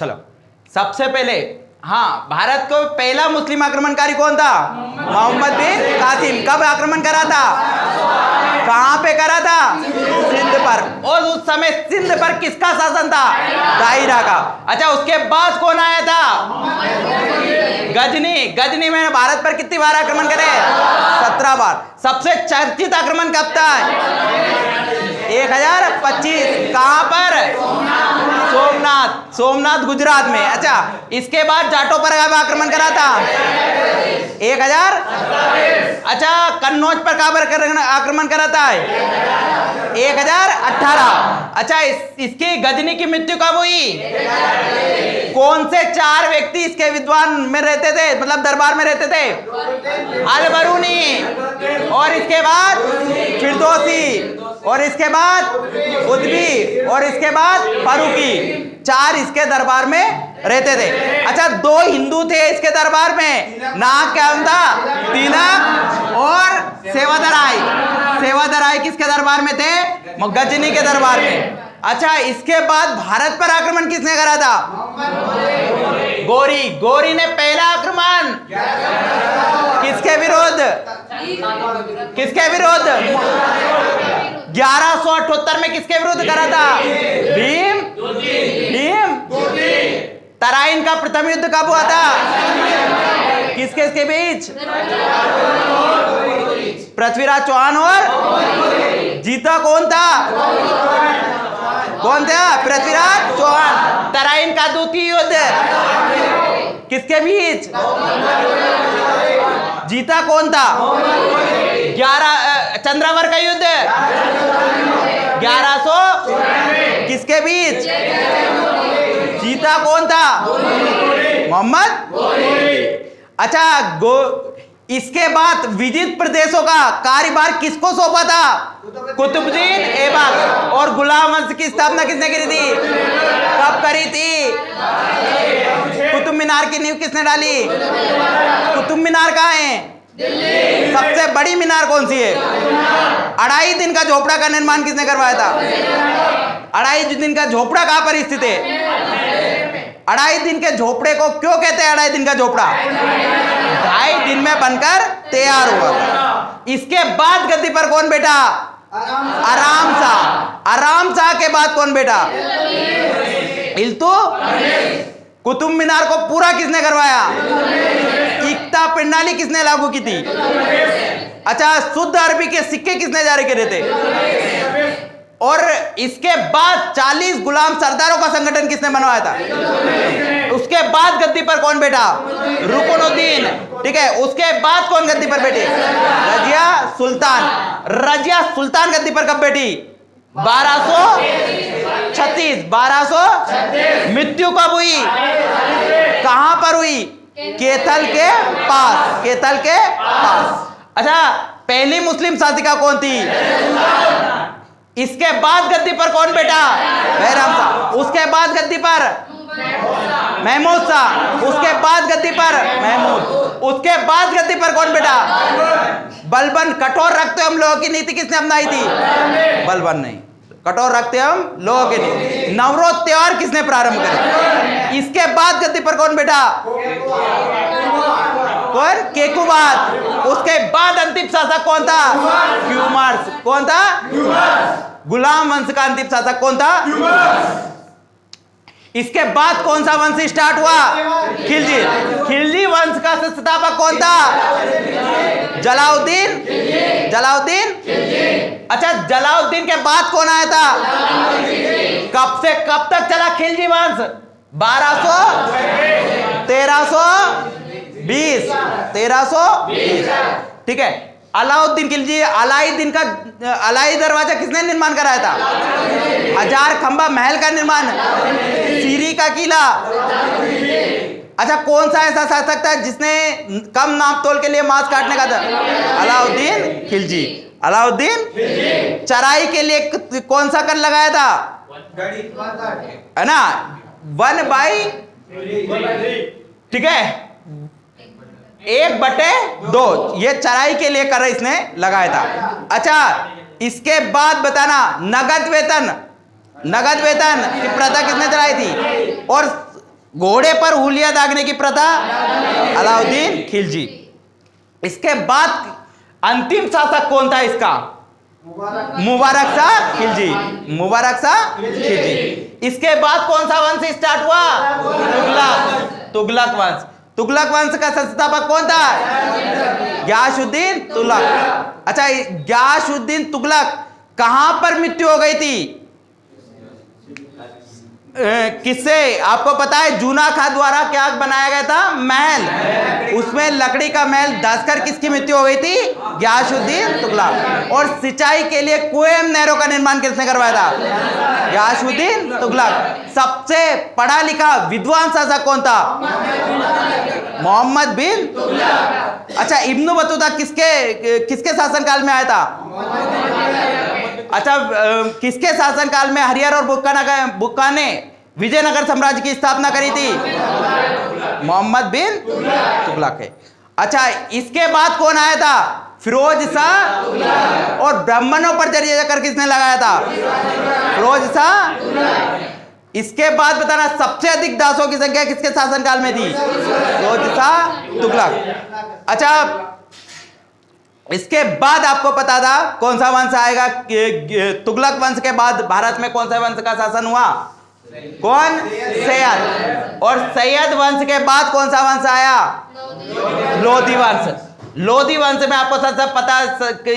चलो सबसे पहले, हाँ, भारत को पहला मुस्लिम आक्रमणकारी कौन था? मोहम्मद बिन कासिम। कब आक्रमण करा था? कहां पे करा था? सिंध पर। और उस समय सिंध पर किसका शासन था? दायरा का। अच्छा, उसके बाद कौन आया था? गजनी। गजनी में भारत पर कितनी बार आक्रमण करे? 17 बार। सबसे चर्चित आक्रमण कब था? 1025। कहां पर? सोमनाथ। सोमनाथ गुजरात में। अच्छा, इसके बाद जाटों पर आक्रमण करा था 1000। अच्छा, कन्नौज पर कब आक्रमण करा था? 1018। अच्छा, इसकी गजनी की मृत्यु कब हुई? कौन से 4 व्यक्ति इसके विद्वान में रहते थे, मतलब दरबार में रहते थे? अल-बरूनी, और इसके बाद फिरदौसी, और इसके बाद उद्बी, और इसके बाद फारूकी। 4 इसके दरबार में रहते थे। अच्छा, 2 हिंदू थे इसके दरबार में, नाम क्या था? तिलक और सेवादराय। सेवादराय किसके दरबार में थे? गजनी के दरबार में। अच्छा, इसके बाद भारत पर आक्रमण किसने करा था? गौरी। गौरी ने पहला आक्रमण किसके विरोध? किसके विरोध? 1178 में किसके विरुद्ध करा था? भीम। भीम। तराइन का प्रथम युद्ध कब हुआ था? किसके इसके बीच? पृथ्वीराज चौहान और जीता कौन था? कौन था? पृथ्वीराज चौहान। तराइन का द्वितीय युद्ध किसके बीच? जीता कौन था? 11 चंद्रावर का युद्ध 1100 किसके बीच? जीता कौन था? मोहम्मद। अच्छा, इसके बाद विजित प्रदेशों का कार्यभार किसको सौंपा था? कुतुबुद्दीन ऐबक। और गुलाम वंश की स्थापना किसने करी थी? कब करी थी? कुतुब मीनार की नींव किसने डाली? कुतुब मीनार कहाँ है? सबसे बड़ी मीनार कौन सी है? 2.5 दिन का झोपड़ा का निर्माण किसने करवाया था? 2.5 दिन का झोपड़ा कहाँ पर स्थित है? 2.5 दिन के झोपड़े को क्यों कहते हैं 2.5 दिन का झोपड़ा? 2.5 दिन में बनकर तैयार हुआ था। इसके बाद गद्दी पर कौन बैठा? आराम शाह। आराम शाह के बाद कौन बैठा? इल्तुतमिश। कुतुब मीनार को पूरा किसने करवाया? इक्ता प्रणाली किसने लागू की थी? अच्छा, शुद्ध अरबी के सिक्के किसने जारी करे थे? और इसके बाद 40 गुलाम सरदारों का संगठन किसने बनवाया था? उसके बाद गद्दी पर कौन बैठा? रुकनुद्दीन। ठीक है, उसके बाद कौन गद्दी पर बैठी? रजिया सुल्तान। रजिया सुल्तान गद्दी पर कब बैठी? 1236। 1236। मृत्यु कब हुई? कहां पर हुई? केथल के पास। केथल के पास। अच्छा, पहली मुस्लिम शासिका कौन थी? इसके बाद गद्दी पर कौन बैठा? बैराम शाह। उसके बाद गद्दी पर महमूद शाह। उसके बाद गद्दी पर महमूद। उसके बाद गद्दी पर कौन बैठा? बलबन। कठोर रखते हम लोगों की नीति किसने अपनाई थी? बलबन नहीं। कठोर रखते हम लोगों की नीति। नवरोज त्योहार किसने प्रारंभ किया? इसके बाद गद्दी पर कौन बैठा? कौन? केकुबाद। उसके बाद अंतिम शासक कौन था? क्यूमर्स। कौन था? गुलाम वंश का अंतिम शासक कौन था? इसके बाद कौन सा वंश स्टार्ट हुआ? खिलजी। खिलजी वंश का संस्थापक कौन था? जलाउद्दीन। जलाउद्दीन। अच्छा, जलाउद्दीन के बाद कौन आया था? कब से कब तक चला खिलजी वंश? 1200 1320। 1320। ठीक है। अलाउद्दीन खिलजी। अलाई दरवाजा किसने निर्माण कराया था? 1000 खंबा महल का निर्माण। सीरी का किला। अच्छा, कौन सा ऐसा शासक था जिसने कम नापतोल के लिए मांस काटने का था? अलाउद्दीन खिलजी। अलाउद्दीन। चराई के लिए कौन सा कर लगाया था? है ना, 1/, ठीक है, 1/2 ये चराई के लिए कर इसने लगाया था। अच्छा, इसके बाद बताना, नगद वेतन। नगद वेतन की प्रथा किसने चलाई थी? और घोड़े पर हुलिया दागने की प्रथा, अलाउद्दीन खिलजी। इसके बाद अंतिम शासक कौन था इसका? मुबारक शाह खिलजी, मुबारक शाह खिलजी। इसके बाद कौन सा वंश स्टार्ट हुआ? तुगलक, तुगलक वंश। तुगलक वंश का संस्थापक कौन था? गियासुद्दीन तुगलक। अच्छा, गियासुद्दीन तुगलक कहां पर मृत्यु हो गई थी? किससे? आपको पता है जूना खान द्वारा क्या बनाया गया था? महल। उसमें लकड़ी का महल धंसकर किसकी मृत्यु हो गई थी? गियासुद्दीन तुगलक। और सिंचाई के लिए कुएं नहरों का निर्माण किसने करवाया था? गियासुद्दीन तुगलक। सबसे पढ़ा लिखा विद्वान शासक कौन था? मोहम्मद बिन तुगलक। अच्छा, इब्न बतूता किसके शासनकाल में आया था? अच्छा, किसके शासनकाल में हरियर और बुक्का ने विजयनगर साम्राज्य की स्थापना करी थी? मोहम्मद बिन तुगलक है। अच्छा, इसके बाद कौन आया था? फिरोज शाह। और ब्राह्मणों पर जरिया कर किसने लगाया था? फिरोज शाह। इसके बाद बताना सबसे अधिक दासों की संख्या किसके शासनकाल में थी? फिरोज शाह तुगलक। अच्छा, इसके बाद आपको पता था कौन सा वंश आएगा? तुगलक वंश के बाद भारत में कौन सा वंश का शासन हुआ? कौन? सैयद। और सैयद वंश के बाद कौन सा वंश आया? लोधी वंश। लोधी वंश में आपको सबसे पता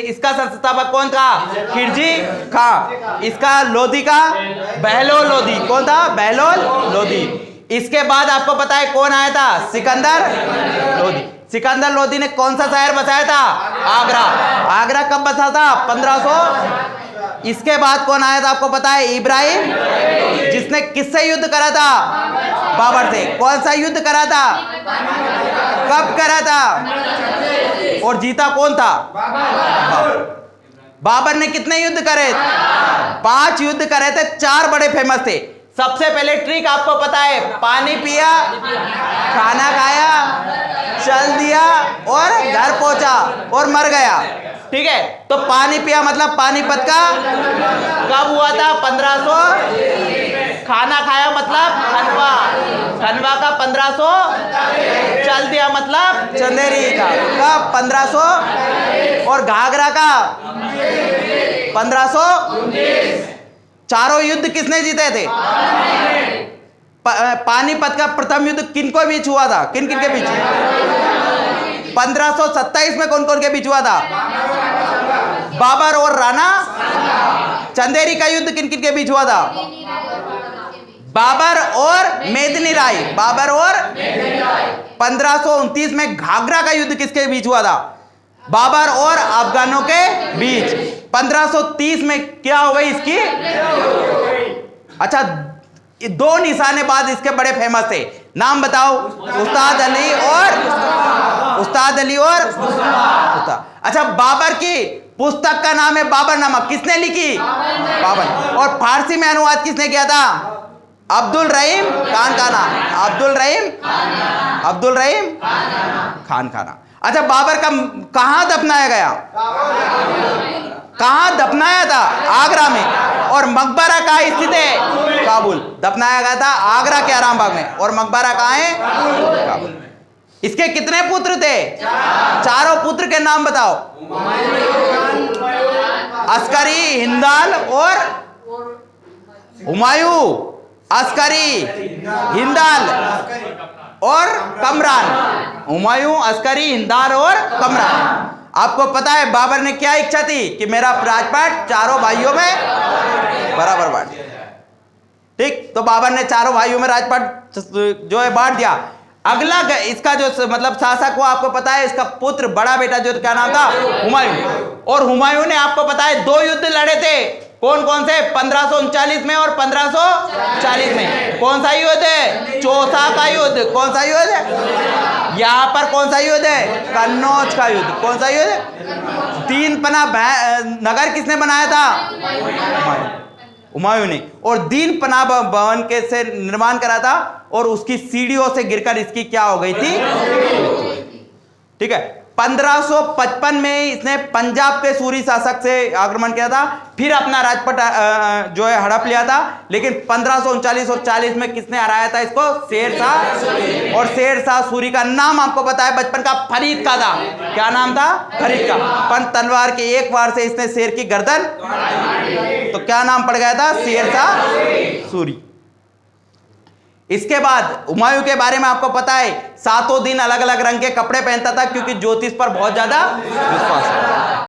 इसका संस्थापक कौन था? खिलजी खां। इसका लोधी का बहलोल लोधी। कौन था? बहलोल लोधी। इसके बाद आपको पता है कौन आया था? सिकंदर लोधी। सिकंदर लोधी ने कौन सा शहर बसाया था? आगरा। आगरा कब बसा था? 1500। इसके बाद कौन आया था आपको पता है? इब्राहिम, जिसने किससे युद्ध करा था? बाबर से। कौन सा युद्ध करा था? कब करा था? और जीता कौन था? बाबर ने कितने युद्ध करे? 5 युद्ध करे थे। 4 बड़े फेमस थे। सबसे पहले ट्रिक आपको पता है, पानी पिया, खाना खाया, चल दिया और घर पहुंचा और मर गया। ठीक है, तो पानी पिया मतलब पानीपत का कब हुआ था? 1500। खाना खाया मतलब खनवा, खनवा का 1500। चल दिया मतलब चंदेरी का कब? 1500। और घाघरा का 1500। चारों युद्ध किसने जीते थे? पानीपत का प्रथम युद्ध किनको बीच हुआ था? किन किन के बीच? 1527 में कौन कौन के बीच हुआ था? बाबर और राणा। चंदेरी का युद्ध किन किन के बीच हुआ था? बाबर और मेदिनी राय। बाबर और 1529 में घाघरा का युद्ध किसके बीच हुआ था? बाबर और अफगानों के बीच। 1530 में क्या हो गई इसकी? अच्छा, 2 निशानेबाज इसके बड़े फेमस थे, नाम बताओ? उस्ताद अली और उस्ताद। अच्छा, बाबर की पुस्तक का नाम है बाबरनामा। किसने लिखी? बाबर। और फारसी में अनुवाद किसने किया था? अब्दुल रहीम खान खाना। अब्दुल रहीम खान खाना। अच्छा, बाबर का कहां दफनाया गया? कहां दफनाया था? आगरा में। और मकबरा कहां स्थित है? काबुल। दफनाया गया था आगरा के आरामबाग में। और मकबरा कहां है? काबुल। इसके कितने पुत्र थे? 4 पुत्र के नाम बताओ? अस्करी, हिंदाल और हुमायूं। अस्करी, हिंदाल और कमरान। हुमायूं, अस्करी, हिंदाल और कमरान। आपको पता है बाबर ने क्या इच्छा थी? कि मेरा राजपाट 4 भाइयों में बराबर बांट। ठीक, तो बाबर ने 4 भाइयों में राजपाट जो है बांट दिया। अगला इसका जो मतलब शासक हुआ आपको पता है, इसका पुत्र बड़ा बेटा जो क्या नाम था? हुमायूं। और हुमायूं ने आपको पता है 2 युद्ध लड़े थे। कौन कौन से? 1539 में और 1540 में। कौन सा युद्ध है? चौसा का युद्ध। कौन सा युद्ध है? यहाँ पर कौन सा युद्ध है? कन्नौज का युद्ध। कौन सा युद्ध? 3 पना नगर किसने बनाया था? हुमायूं ने। और दीन पनाह भवन के से निर्माण करा था। और उसकी सीढ़ियों से गिरकर इसकी क्या हो गई थी? ठीक है। 1555 में इसने पंजाब के सूरी शासक से आक्रमण किया था, फिर अपना राजपट जो है हड़प लिया था। लेकिन 1539 और 40 में किसने हराया था इसको? शेर शाह। और शेर शाह सूरी का नाम आपको पता है बचपन का, फरीद का था। क्या नाम था? फरीद का। पर तलवार के एक वार से इसने शेर की गर्दन, तो क्या नाम पड़ गया था? शेर शाह सूरी। इसके बाद हुमायूं के बारे में आपको पता है, सातों दिन अलग अलग रंग के कपड़े पहनता था क्योंकि ज्योतिष पर बहुत ज्यादा विश्वास है।